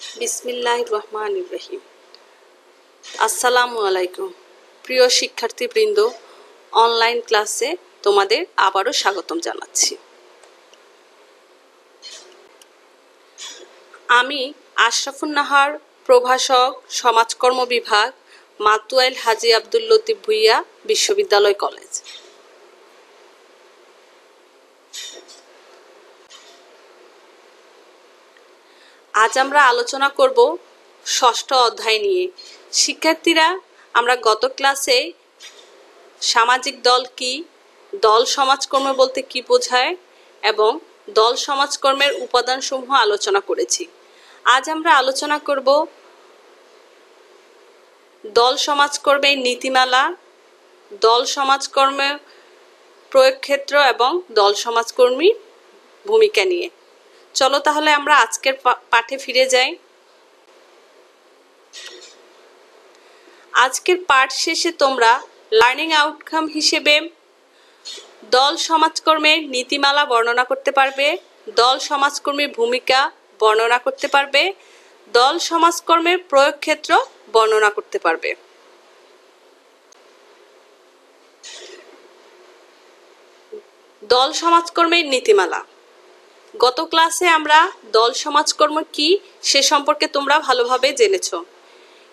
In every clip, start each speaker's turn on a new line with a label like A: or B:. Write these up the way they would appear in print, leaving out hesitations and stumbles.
A: বিসমিল্লাহির রহমানির রহিম। আসসালামু আলাইকুম প্রিয় শিক্ষার্থীবৃন্দ, অনলাইন ক্লাসে তোমাদের আবারও স্বাগতম জানাচ্ছি। আমি আশরাফুন নাহার, প্রভাষক, সমাজকর্ম বিভাগ, মাতুয়াইল হাজী আব্দুল লতিফ ভূঁইয়া বিশ্ববিদ্যালয় কলেজ। আজ আমরা আলোচনা করব ষষ্ঠ অধ্যায় নিয়ে। শিক্ষার্থীরা, আমরা গত ক্লাসে সামাজিক দল কি, দল সমাজকর্ম বলতে কি বোঝায় এবং দল সমাজকর্মের উপাদানসমূহ আলোচনা করেছি। আজ আমরা আলোচনা করব দল সমাজকর্মের নীতিমালা, দল সমাজকর্মের প্রয়োগ ক্ষেত্র এবং দল সমাজকর্মীর ভূমিকা নিয়ে। চলো তাহলে আমরা আজকের পাঠে ফিরে যাই। আজকের পাঠ শেষে তোমরা লার্নিং আউটকাম হিসেবে দল সমাজকর্মের নীতিমালা বর্ণনা করতে পারবে, দল সমাজকর্মীর ভূমিকা বর্ণনা করতে পারবে, দল সমাজকর্মের প্রয়োগ ক্ষেত্র বর্ণনা করতে পারবে। দল সমাজকর্মের নীতিমালা। গত ক্লাসে আমরা দল সমাজকর্ম কি সে সম্পর্কে তোমরা ভালোভাবে জেনেছো।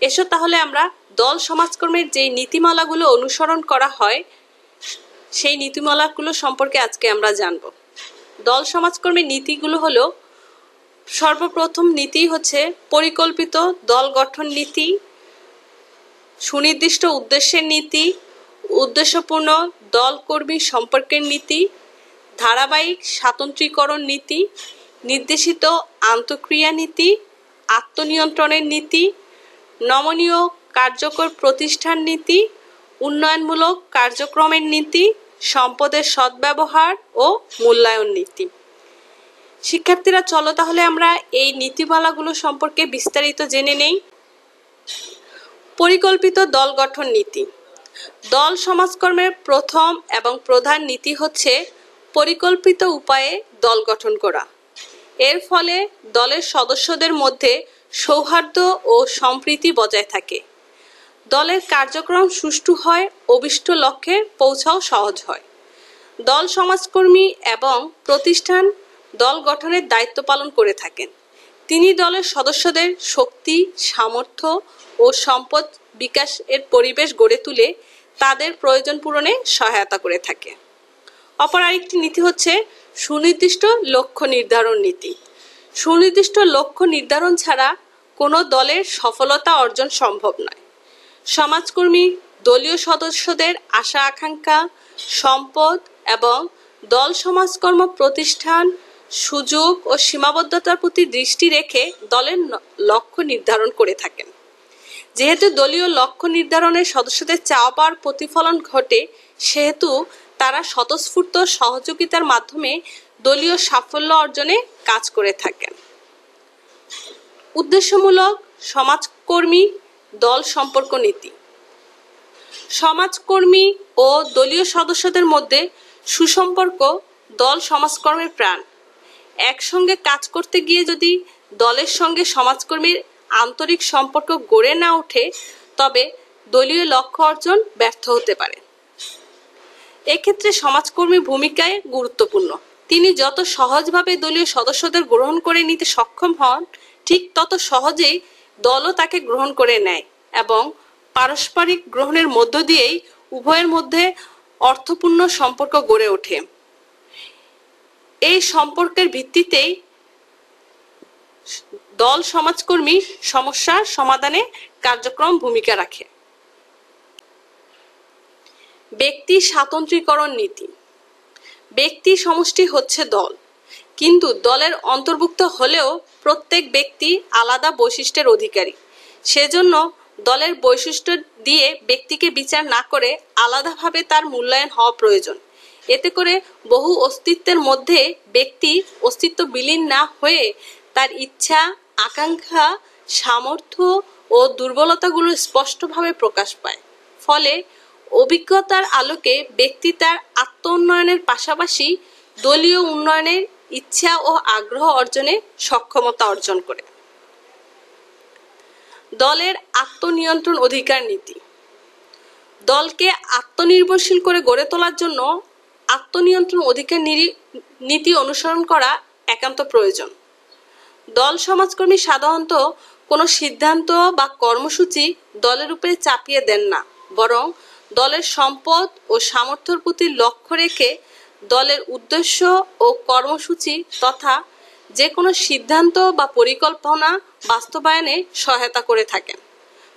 A: এসো তাহলে আমরা দল সমাজকর্মের যে নীতিমালাগুলো অনুসরণ করা হয় সেই নীতিমালাগুলো সম্পর্কে আজকে আমরা জানব। দল সমাজকর্মের নীতিগুলো হলো, সর্বপ্রথম নীতি হচ্ছে পরিকল্পিত দল গঠন নীতি, সুনির্দিষ্ট উদ্দেশ্যের নীতি, উদ্দেশ্যপূর্ণ দল কর্মী সম্পর্কের নীতি, ধারাবাহিক স্বাতন্ত্র্যীকরণ নীতি, নির্দেশিত আন্তঃক্রিয়া নীতি, আত্মনিয়ন্ত্রণের নীতি, নমনীয় কার্যকর প্রতিষ্ঠান নীতি, উন্নয়নমূলক কার্যক্রমের নীতি, সম্পদের সদ্ব্যবহার ও মূল্যায়ন নীতি। শিক্ষার্থীরা, চলো তাহলে আমরা এই নীতিমালাগুলো সম্পর্কে বিস্তারিত জেনে নেই। পরিকল্পিত দল গঠন নীতি। দল সমাজকর্মের প্রথম এবং প্রধান নীতি হচ্ছে পরিকল্পিত উপায়ে দল গঠন করা। এর ফলে দলের সদস্যদের মধ্যে সৌহার্দ্য ও সম্প্রীতি বজায় থাকে, দলের কার্যক্রম সুষ্ঠু হয়, অভীষ্ট লক্ষ্যে পৌঁছাও সহজ হয়। দল সমাজকর্মী এবং প্রতিষ্ঠান দল গঠনের দায়িত্ব পালন করে থাকেন। তিনি দলের সদস্যদের শক্তি, সামর্থ্য ও সম্পদ বিকাশের পরিবেশ গড়ে তুলে তাদের প্রয়োজন পূরণে সহায়তা করে থাকে। অপর আরেকটি নীতি হচ্ছে সুনির্দিষ্ট লক্ষ্য নির্ধারণ নীতি। সুনির্দিষ্ট লক্ষ্য নির্ধারণ ছাড়া কোনো দলের সফলতা অর্জন সম্ভব নয়। সমাজকর্মী দলীয় সদস্যদের আশা আকাঙ্ক্ষা, সম্পদ এবং দল সমাজকর্ম প্রতিষ্ঠান, সুযোগ ও সীমাবদ্ধতার প্রতি দৃষ্টি রেখে দলের লক্ষ্য নির্ধারণ করে থাকেন। যেহেতু দলীয় লক্ষ্য নির্ধারণে সদস্যদের চাওয়া পাওয়ার প্রতিফলন ঘটে, সেহেতু তারা স্বতঃস্ফূর্ত সহযোগিতার মাধ্যমে দলীয় সাফল্য অর্জনে কাজ করে থাকেন। উদ্দেশ্যমূলক সমাজকর্মী দল সম্পর্ক নীতি। সমাজকর্মী ও দলীয় সদস্যদের মধ্যে সুসম্পর্ক দল সমাজকর্মের প্রাণ। একসঙ্গে কাজ করতে গিয়ে যদি দলের সঙ্গে সমাজকর্মীর আন্তরিক সম্পর্ক গড়ে না ওঠে, তবে দলীয় লক্ষ্য অর্জন ব্যর্থ হতে পারে। এক্ষেত্রে সমাজকর্মীর ভূমিকায় গুরুত্বপূর্ণ। তিনি যত সহজভাবে দলীয় সদস্যদের গ্রহণ করে নিতে সক্ষম হন, ঠিক তত সহজেই দলও তাকে গ্রহণ করে নেয় এবং পারস্পরিক গ্রহণের মধ্য দিয়েই উভয়ের মধ্যে অর্থপূর্ণ সম্পর্ক গড়ে ওঠে। এই সম্পর্কের ভিত্তিতেই দল সমাজকর্মী সমস্যার সমাধানে কার্যক্রম ভূমিকা রাখে। ব্যক্তি স্বাতন্ত্র্যীকরণ নীতি। ব্যক্তি সমষ্টি হচ্ছে দল, কিন্তু দলের অন্তর্ভুক্ত হলেও প্রত্যেক ব্যক্তি আলাদা বৈশিষ্ট্যের অধিকারী। সেজন্য দলের বৈশিষ্ট্য দিয়ে ব্যক্তিকে বিচার না করে আলাদাভাবে তার মূল্যায়ন হওয়া প্রয়োজন। এতে করে বহু অস্তিত্বের মধ্যে ব্যক্তি অস্তিত্ব বিলীন না হয়ে তার ইচ্ছা, আকাঙ্ক্ষা, সামর্থ্য ও দুর্বলতাগুলো স্পষ্টভাবে প্রকাশ পায়। ফলে অভিজ্ঞতার আলোকে ব্যক্তি তার আত্ম উন্নয়নের পাশাপাশি দলীয় উন্নয়নের ইচ্ছা ও আগ্রহ অর্জনে সক্ষমতা অর্জন করে। দলের আত্মনিয়ন্ত্রণ অধিকার নীতি। দলকে আত্মনির্ভরশীল করে গড়ে তোলার জন্য আত্মনিয়ন্ত্রণ অধিকার নীতি অনুসরণ করা একান্ত প্রয়োজন। দল সমাজকর্মী সাধারণত কোনো সিদ্ধান্ত বা কর্মসূচি দলের উপরে চাপিয়ে দেন না, বরং দলের সম্পদ ও সামর্থ্যের প্রতি লক্ষ্য রেখে দলের উদ্দেশ্য ও কর্মসূচি তথা যে কোনো সিদ্ধান্ত বা পরিকল্পনা বাস্তবায়নে সহায়তা করে থাকেন।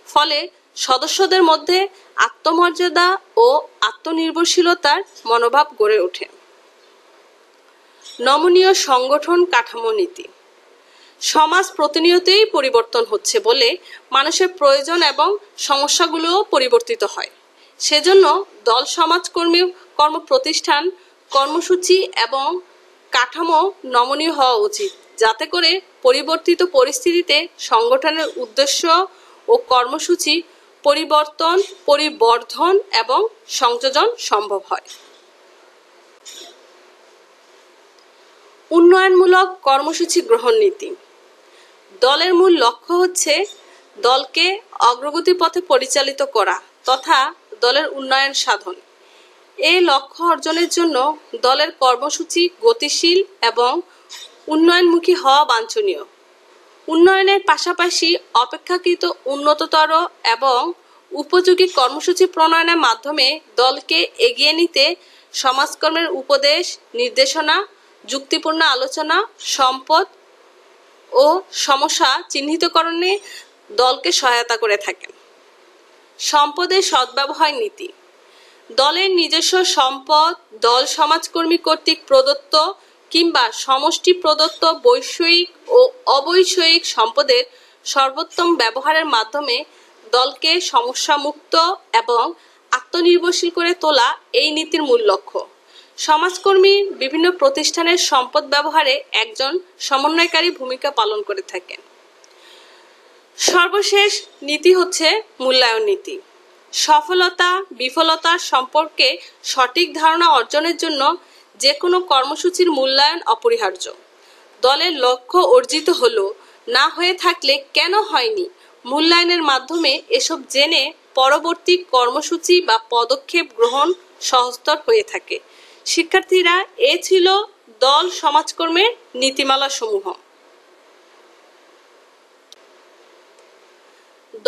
A: ফলে সদস্যদের মধ্যে আত্মমর্যাদা ও আত্মনির্ভরশীলতার মনোভাব গড়ে ওঠে। নমনীয় সংগঠন কাঠামো নীতি। সমাজ প্রতিনিয়তই পরিবর্তন হচ্ছে বলে মানুষের প্রয়োজন এবং সমস্যাগুলোও পরিবর্তিত হয়। সেজন্য দল সমাজকর্মী কর্মপ্রতিষ্ঠান কর্মসূচি এবং কাঠামো নমনীয় হওয়া উচিত, যাতে করে পরিবর্তিত পরিস্থিতিতে সংগঠনের উদ্দেশ্য ও কর্মসূচি পরিবর্ধন এবং সংযোজন সম্ভব হয়। উন্নয়নমূলক কর্মসূচি গ্রহণ নীতি। দলের মূল লক্ষ্য হচ্ছে দলকে অগ্রগতি পথে পরিচালিত করা তথা দলের উন্নয়ন সাধন। এই লক্ষ্য অর্জনের জন্য দলের কর্মসূচি গতিশীল এবং উন্নয়নমুখী হওয়া বাঞ্ছনীয়। উন্নয়নের পাশাপাশি অপেক্ষাকৃত উন্নততর এবং উপযোগী কর্মসূচি প্রণয়নের মাধ্যমে দলকে এগিয়ে নিতে সমাজকর্মের উপদেশ, নির্দেশনা, যুক্তিপূর্ণ আলোচনা, সম্পদ ও সমস্যা চিহ্নিতকরণে দলকে সহায়তা করে থাকেন। সম্পদের সদ্ব্যবহার নীতি। দলের নিজস্ব সম্পদ দল সমাজকর্মী কর্তৃক প্রদত্ত কিংবা সমষ্টি প্রদত্ত বৈষয়িক ও অবৈষয়িক সম্পদের সর্বোত্তম ব্যবহারের মাধ্যমে দলকে সমস্যামুক্ত এবং আত্মনির্ভরশীল করে তোলা এই নীতির মূল লক্ষ্য। সমাজকর্মী বিভিন্ন প্রতিষ্ঠানের সম্পদ ব্যবহারে একজন সমন্বয়কারী ভূমিকা পালন করে থাকেন। সর্বশেষ নীতি হচ্ছে মূল্যায়ন নীতি। সফলতা বিফলতা সম্পর্কে সঠিক ধারণা অর্জনের জন্য যে কোনো কর্মসূচির মূল্যায়ন অপরিহার্য। দলের লক্ষ্য অর্জিত হলো না হয়ে থাকলে কেন হয়নি, মূল্যায়নের মাধ্যমে এসব জেনে পরবর্তী কর্মসূচি বা পদক্ষেপ গ্রহণ সহজতর হয়ে থাকে। শিক্ষার্থীরা, এ ছিল দল সমাজকর্মের নীতিমালা সমূহ।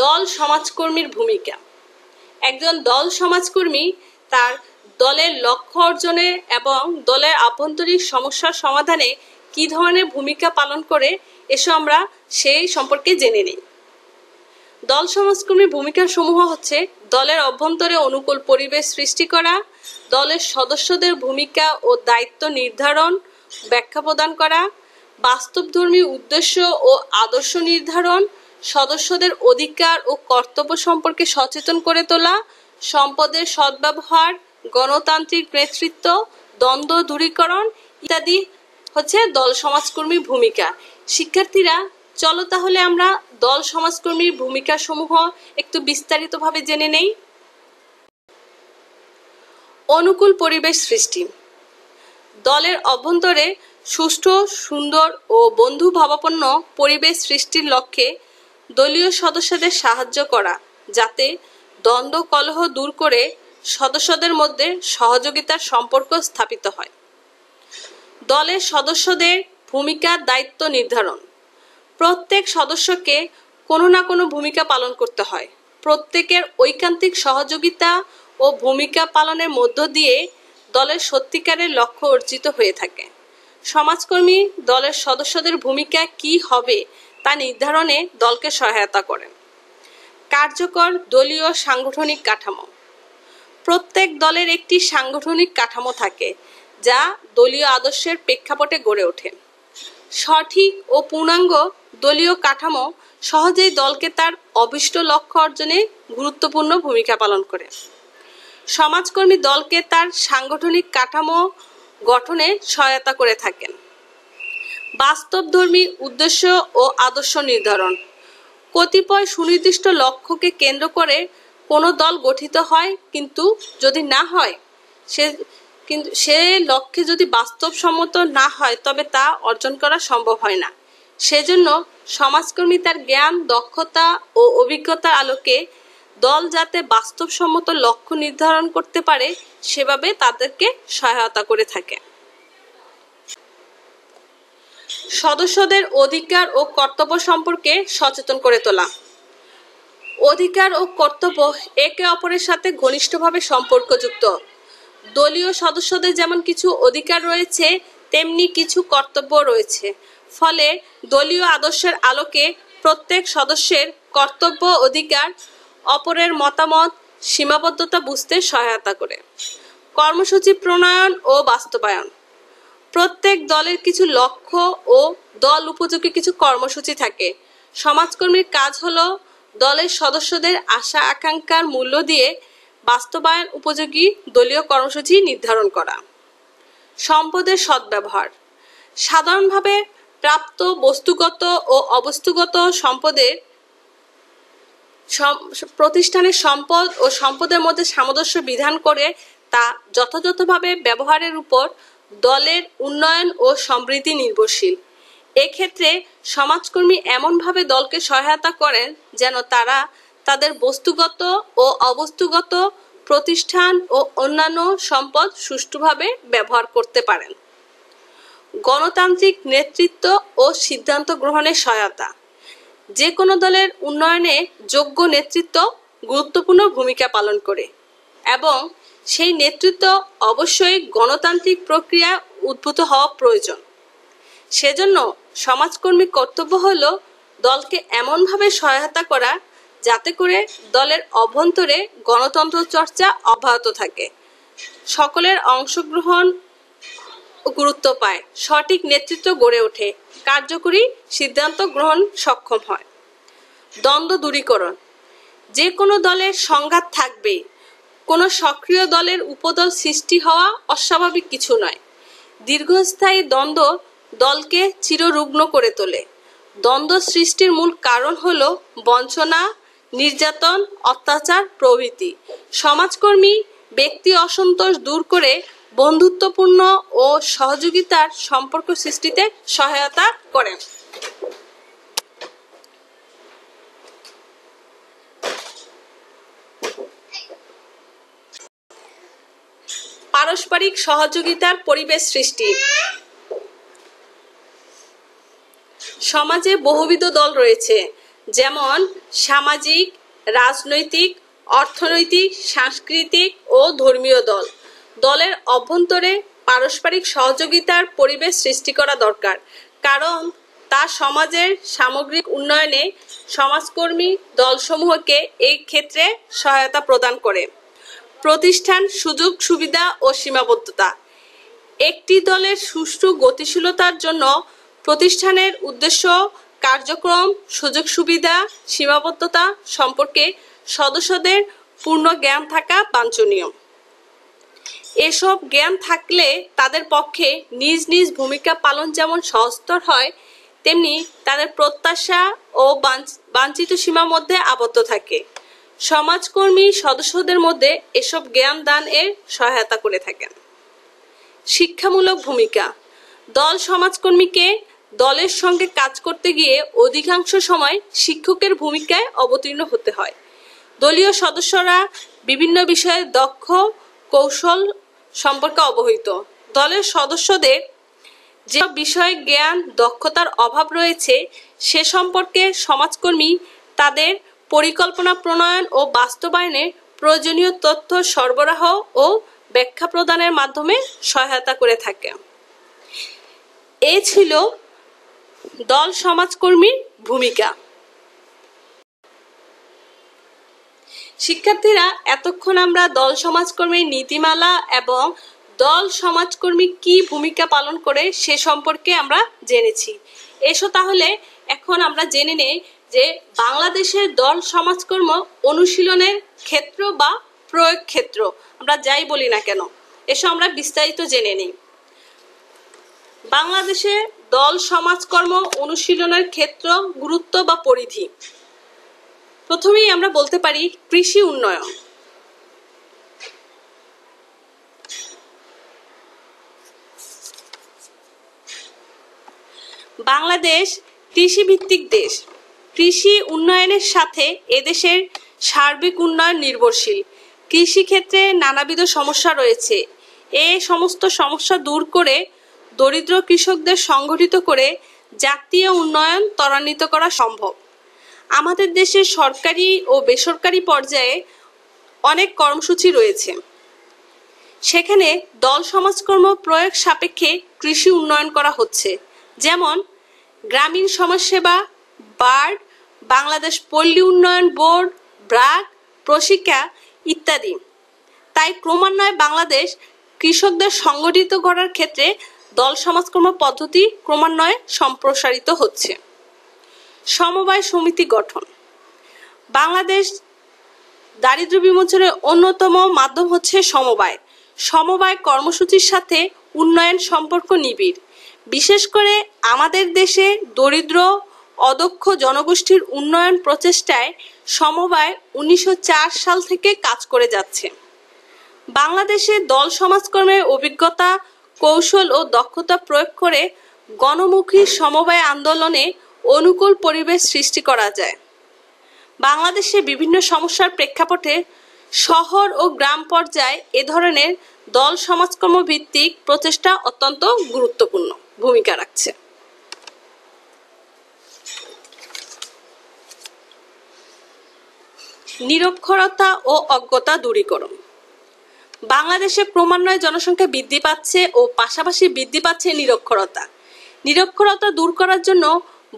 A: দল সমাজকর্মীর ভূমিকা। একজন দল সমাজকর্মী তার দলের লক্ষ্য অর্জনে এবং দলের আভ্যন্তরীণ সমস্যার সমাধানে কী ধরনের ভূমিকা পালন করে এসো আমরা সেই সম্পর্কে জেনে নিই। দল সমাজকর্মীর ভূমিকা সমূহ হচ্ছে দলের অভ্যন্তরে অনুকূল পরিবেশ সৃষ্টি করা, দলের সদস্যদের ভূমিকা ও দায়িত্ব নির্ধারণ ব্যাখ্যা প্রদান করা, বাস্তবধর্মী উদ্দেশ্য ও আদর্শ নির্ধারণ, সদস্যদের অধিকার ও কর্তব্য সম্পর্কে সচেতন করে তোলা, সম্পদের সদ্ব্যবহার, গণতান্ত্রিক নেতৃত্ব, দ্বন্দ্ব দূরীকরণ ইত্যাদি হচ্ছে দল সমাজকর্মীর ভূমিকা। শিক্ষার্থীরা, চলো তাহলে আমরা দল সমাজকর্মীর ভূমিকা সমূহ একটু বিস্তারিতভাবে জেনে নেই। অনুকূল পরিবেশ সৃষ্টি। দলের অভ্যন্তরে সুষ্ঠু, সুন্দর ও বন্ধুভাবাপন্ন পরিবেশ সৃষ্টির লক্ষ্যে দলীয় সদস্যদের সাহায্য করা, যাতে দ্বন্দ্ব কলহ দূর করে সদস্যদের মধ্যে সহযোগিতার সম্পর্ক স্থাপিত হয়। দলের সদস্যদের ভূমিকা দায়িত্ব নির্ধারণ। প্রত্যেক সদস্যকে কোনো না কোনো ভূমিকা পালন করতে হয়। প্রত্যেকের ঐকান্তিক সহযোগিতা ও ভূমিকা পালনের মধ্য দিয়ে দলের সত্যিকারের লক্ষ্য অর্জিত হয়ে থাকে। সমাজকর্মী দলের সদস্যদের ভূমিকা কী হবে তা নির্ধারণে দলকে সহায়তা করেন। কার্যকর দলীয় সাংগঠনিক কাঠামো। প্রত্যেক দলের একটি সাংগঠনিক কাঠামো থাকে, যা দলীয় আদর্শের প্রেক্ষাপটে গড়ে ওঠে। সঠিক ও পূর্ণাঙ্গ দলীয় কাঠামো সহজেই দলকে তার অভীষ্ট লক্ষ্য অর্জনে গুরুত্বপূর্ণ ভূমিকা পালন করে। সমাজকর্মী দলকে তার সাংগঠনিক কাঠামো গঠনে সহায়তা করে থাকেন। বাস্তবধর্মী উদ্দেশ্য ও আদর্শ নির্ধারণ। কতিপয় সুনির্দিষ্ট লক্ষ্যকে কেন্দ্র করে কোনো দল গঠিত হয়, কিন্তু যদি না হয় সে লক্ষ্যে যদি বাস্তবসম্মত না হয় তবে তা অর্জন করা সম্ভব হয় না। সেজন্য সমাজকর্মী তার জ্ঞান, দক্ষতা ও অভিজ্ঞতার আলোকে দল যাতে বাস্তবসম্মত লক্ষ্য নির্ধারণ করতে পারে সেভাবে তাদেরকে সহায়তা করে থাকে। সদস্যদের অধিকার ও কর্তব্য সম্পর্কে সচেতন করে তোলা। অধিকার ও কর্তব্য একে অপরের সাথে ঘনিষ্ঠভাবে সম্পর্কযুক্ত। দলীয় সদস্যদের যেমন কিছু অধিকার রয়েছে তেমনি কিছু কর্তব্য রয়েছে। ফলে দলীয় আদর্শের আলোকে প্রত্যেক সদস্যের কর্তব্য, অধিকার, অপরের মতামত, সীমাবদ্ধতা বুঝতে সহায়তা করে। কর্মসূচি প্রণয়ন ও বাস্তবায়ন। প্রত্যেক দলের কিছু লক্ষ্য ও দল উপযোগী কিছু কর্মসূচি থাকে। সমাজকর্মীর কাজ হলো দলের সদস্যদের আশা আকাঙ্ক্ষার মূল্য দিয়ে বাস্তবায়ন উপযোগী দলীয় কর্মসূচি নির্ধারণ করা। সম্পদের সদ্ব্যবহার। সাধারণভাবে প্রাপ্ত বস্তুগত ও অবস্তুগত সম্পদের প্রতিষ্ঠানের সম্পদ ও সম্পদের মধ্যে সামঞ্জস্য বিধান করে তা যথাযথভাবে ব্যবহারের উপর দলের উন্নয়ন ও সমৃদ্ধি নির্ভরশীল। এক্ষেত্রে সমাজকর্মী এমনভাবে দলকে সহায়তা করেন যেন তারা তাদের বস্তুগত ও অবস্তুগত প্রতিষ্ঠান ও অন্যান্য সম্পদ সুষ্ঠুভাবে ব্যবহার করতে পারেন। গণতান্ত্রিক নেতৃত্ব ও সিদ্ধান্ত গ্রহণের সহায়তা। যে কোনো দলের উন্নয়নে যোগ্য নেতৃত্ব গুরুত্বপূর্ণ ভূমিকা পালন করে এবং সেই নেতৃত্ব অবশ্যই গণতান্ত্রিক প্রক্রিয়া উদ্ভূত হওয়া প্রয়োজন। সেজন্য সমাজকর্মীর কর্তব্য হলো দলকে এমনভাবে সহায়তা করা যাতে করে দলের অভ্যন্তরে গণতন্ত্র চর্চা অব্যাহত থাকে, সকলের অংশগ্রহণ গুরুত্ব পায়, সঠিক নেতৃত্ব গড়ে ওঠে, কার্যকরী সিদ্ধান্ত গ্রহণ সক্ষম হয়। দ্বন্দ্ব দূরীকরণ। যে কোনো দলের সংঘাত থাকবেই। কোনো সক্রিয় দলের উপদল সৃষ্টি হওয়া অস্বাভাবিক কিছু নয়। দীর্ঘস্থায়ী দ্বন্দ্ব দলকে চিররুগ্ন করে তোলে। দ্বন্দ্ব সৃষ্টির মূল কারণ হলো বঞ্চনা, নির্যাতন, অত্যাচার প্রভৃতি। সমাজকর্মী ব্যক্তি অসন্তোষ দূর করে বন্ধুত্বপূর্ণ ও সহযোগিতার সম্পর্ক সৃষ্টিতে সহায়তা করেন। পারস্পরিক সহযোগিতার পরিবেশ সৃষ্টি। সমাজে বহুবিধ দল রয়েছে, যেমন সামাজিক, রাজনৈতিক, অর্থনৈতিক, সাংস্কৃতিক ও ধর্মীয় দল। দলের অভ্যন্তরে পারস্পরিক সহযোগিতার পরিবেশ সৃষ্টি করা দরকার, কারণ তা সমাজের সামগ্রিক উন্নয়নে সমাজকর্মী দলসমূহকে এই ক্ষেত্রে সহায়তা প্রদান করে। প্রতিষ্ঠান, সুযোগ সুবিধা ও সীমাবদ্ধতা। একটি দলের সুষ্ঠু গতিশীলতার জন্য প্রতিষ্ঠানের উদ্দেশ্য, কার্যক্রম, সুযোগ সুবিধা, সীমাবদ্ধতা সম্পর্কে সদস্যদের পূর্ণ জ্ঞান থাকা বাঞ্ছনীয়। এসব জ্ঞান থাকলে তাদের পক্ষে নিজ নিজ ভূমিকা পালন যেমন সহজতর হয়, তেমনি তাদের প্রত্যাশা ও বাঞ্ছিত সীমার মধ্যে আবদ্ধ থাকে। সমাজকর্মী সদস্যদের মধ্যে এসব জ্ঞান দান এর সহায়তা করে থাকেন। শিক্ষামূলক ভূমিকা। দল সমাজকর্মীকে দলের সঙ্গে কাজ করতে গিয়ে অধিকাংশ সময় শিক্ষকের ভূমিকায় অবতীর্ণ হতে হয়। দলীয় সদস্যরা বিভিন্ন বিষয়ে দক্ষ, কৌশল সম্পর্কে অবহিত। দলের সদস্যদের যে বিষয়ে জ্ঞান, দক্ষতার অভাব রয়েছে সে সম্পর্কে সমাজকর্মী তাদের পরিকল্পনা প্রণয়ন ও বাস্তবায়নে প্রয়োজনীয় তথ্য সরবরাহ ও ব্যাখ্যা প্রদানের মাধ্যমে সহায়তা করে থাকে। এ ছিল দল সমাজকর্মীর ভূমিকা। শিক্ষার্থীরা, এতক্ষণ আমরা দল সমাজকর্মীর নীতিমালা এবং দল সমাজকর্মী কি ভূমিকা পালন করে সে সম্পর্কে আমরা জেনেছি। এসো তাহলে এখন আমরা জেনে নেই যে বাংলাদেশের দল সমাজকর্ম অনুশীলনের ক্ষেত্র বা প্রয়োগ ক্ষেত্র, আমরা যাই বলি না কেন, এসো আমরা বিস্তারিত জেনে নিই। বাংলাদেশে দল সমাজকর্ম অনুশীলনের ক্ষেত্র, গুরুত্ব বা পরিধি। প্রথমেই আমরা বলতে পারি কৃষি উন্নয়ন। বাংলাদেশ কৃষিভিত্তিক দেশ। কৃষি উন্নয়নের সাথে এদেশের সার্বিক উন্নয়ন নির্ভরশীল। কৃষিক্ষেত্রে নানাবিধ সমস্যা রয়েছে। এই সমস্ত সমস্যা দূর করে দরিদ্র কৃষকদের সংগঠিত করে জাতীয় উন্নয়ন ত্বরান্বিত করা সম্ভব। আমাদের দেশে সরকারি ও বেসরকারি পর্যায়ে অনেক কর্মসূচি রয়েছে। সেখানে দল সমাজকর্ম প্রয়োগ সাপেক্ষে কৃষি উন্নয়ন করা হচ্ছে, যেমন গ্রামীণ সমাজসেবা, বার্ড, বাংলাদেশ পল্লী উন্নয়ন বোর্ড, ব্রাক, প্রশিক্ষা ইত্যাদি। তাই ক্রমান্বয়ে বাংলাদেশ কৃষকদের সংগঠিত করার ক্ষেত্রে দল সমাজকর্ম পদ্ধতি ক্রমান্বয়ে সম্প্রসারিত হচ্ছে। সমবায় সমিতি গঠন। বাংলাদেশ দারিদ্র্য বিমোচনের অন্যতম মাধ্যম হচ্ছে সমবায়। সমবায় কর্মসূচির সাথে উন্নয়ন সম্পর্ক নিবিড়। বিশেষ করে আমাদের দেশে দরিদ্র অদক্ষ জনগোষ্ঠীর উন্নয়ন প্রচেষ্টায় সমবায় 1904 সাল থেকে কাজ করে যাচ্ছে। বাংলাদেশে দল সমাজকর্মের অভিজ্ঞতা, কৌশল ও দক্ষতা প্রয়োগ করে গণমুখী সমবায় আন্দোলনে অনুকূল পরিবেশ সৃষ্টি করা যায়। বাংলাদেশে বিভিন্ন সমস্যার প্রেক্ষাপটে শহর ও গ্রাম পর্যায়ে এ ধরনের দল সমাজকর্ম ভিত্তিক প্রচেষ্টা অত্যন্ত গুরুত্বপূর্ণ ভূমিকা রাখছে। নিরক্ষরতা ও অজ্ঞতা দূরীকরণ। বাংলাদেশে ক্রমান্বয়ে জনসংখ্যা বৃদ্ধি পাচ্ছে ও পাশাপাশি বৃদ্ধি পাচ্ছে নিরক্ষরতা। নিরক্ষরতা দূর করার জন্য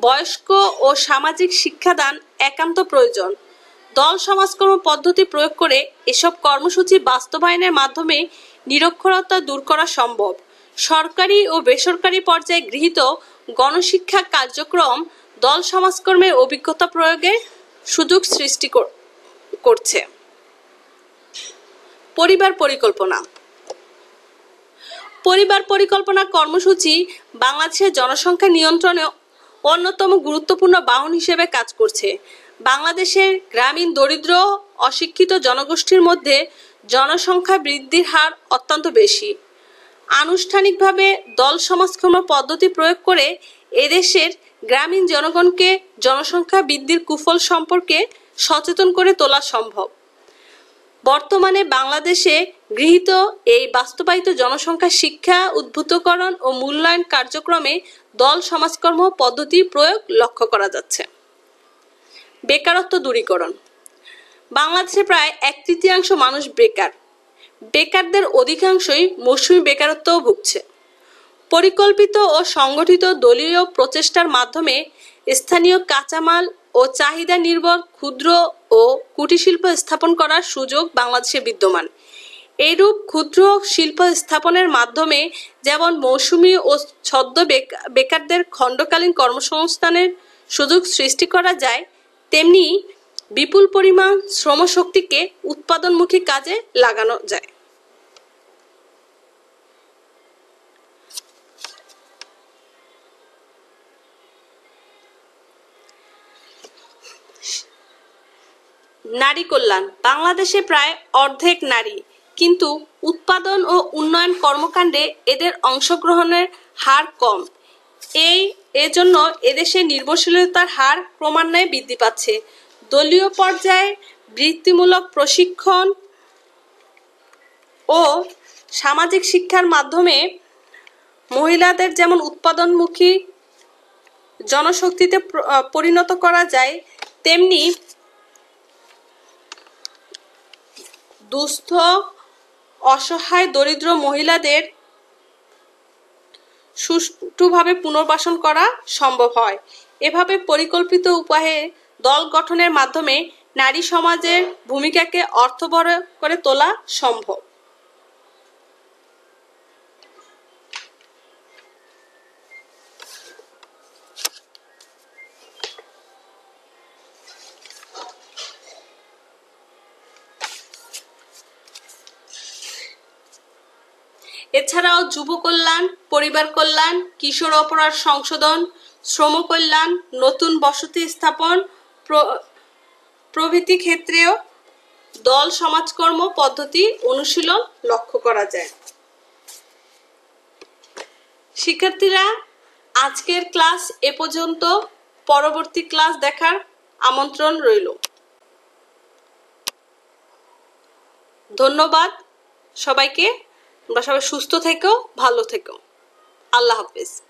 A: বয়স্ক ও সামাজিক শিক্ষাদান একান্ত প্রয়োজন। দল সমাজকর্ম পদ্ধতি প্রয়োগ করে এসব কর্মসূচি বাস্তবায়নের মাধ্যমে নিরক্ষরতা দূর করা সম্ভব। সরকারি ও বেসরকারি পর্যায়ে গৃহীত গণশিক্ষা কার্যক্রম দল সমাজকর্মের অভিজ্ঞতা প্রয়োগের সুযোগ সৃষ্টি করছে। পরিবার পরিকল্পনা। পরিবার পরিকল্পনা কর্মসূচি বাংলাদেশের জনসংখ্যা নিয়ন্ত্রণে অন্যতম গুরুত্বপূর্ণ বাহন হিসেবে কাজ করছে। বাংলাদেশের গ্রামীণ দরিদ্র অশিক্ষিত জনগোষ্ঠীর মধ্যে জনসংখ্যা বৃদ্ধির হার অত্যন্ত বেশি। আনুষ্ঠানিকভাবে দল সমাজকর্ম পদ্ধতি প্রয়োগ করে এদেশের গ্রামীণ জনগণকে জনসংখ্যা বৃদ্ধির কুফল সম্পর্কে সচেতন করে তোলা সম্ভব। বর্তমানে বাংলাদেশে গৃহীত এই বাস্তবায়িত জনসংখ্যা শিক্ষা, উদ্বুদ্ধকরণ ও মূল্যায়ন কার্যক্রমে দল সমাজকর্ম পদ্ধতি প্রয়োগ লক্ষ্য করা যাচ্ছে। বেকারত্ব দূরীকরণ। বাংলাদেশে প্রায় 1/3 মানুষ বেকার। বেকারদের অধিকাংশই মৌসুমী বেকারত্বও ভুগছে। পরিকল্পিত ও সংগঠিত দলীয় প্রচেষ্টার মাধ্যমে স্থানীয় কাঁচামাল ও চাহিদা নির্ভর ক্ষুদ্র ও কুটির শিল্প স্থাপন করার সুযোগ বাংলাদেশে বিদ্যমান। এইরূপ ক্ষুদ্র শিল্প স্থাপনের মাধ্যমে যেমন মৌসুমী ও ছদ্ম বেকারদের খণ্ডকালীন কর্মসংস্থানের সুযোগ সৃষ্টি করা যায়, তেমনি বিপুল পরিমাণ শ্রমশক্তিকে উৎপাদনমুখী কাজে লাগানো যায়। নারী কল্যাণ। বাংলাদেশে প্রায় অর্ধেক নারী, কিন্তু উৎপাদন ও উন্নয়ন কর্মকাণ্ডে এদের অংশগ্রহণের হার কম। এজন্য এদেশে নির্ভরশীলতার হার ক্রমান্বয়ে বৃদ্ধি পাচ্ছে। দলীয় পর্যায়ে বৃত্তিমূলক প্রশিক্ষণ ও সামাজিক শিক্ষার মাধ্যমে মহিলাদের যেমন উৎপাদনমুখী জনশক্তিতে পরিণত করা যায়, তেমনি দুস্থ অসহায় দরিদ্র মহিলাদের সুষ্ঠুভাবে পুনর্বাসন করা সম্ভব হয়। এভাবে পরিকল্পিত উপায়ে দল গঠনের মাধ্যমে নারী সমাজের ভূমিকাকে অর্থবহ করে তোলা সম্ভব। এছাড়াও যুব কল্যাণ, পরিবার কল্যাণ, কিশোর অপরাধ সংশোধন, শ্রম কল্যাণ, নতুন বসতি স্থাপন প্রভৃতি ক্ষেত্রেও দল সমাজকর্ম পদ্ধতি অনুশীলন লক্ষ্য করা যায়। শিক্ষার্থীরা, আজকের ক্লাস এ পর্যন্ত। পরবর্তী ক্লাস দেখার আমন্ত্রণ রইল। ধন্যবাদ সবাইকে। তোমরা সবাই সুস্থ থেকো, ভালো থেকো। আল্লাহ হাফেজ।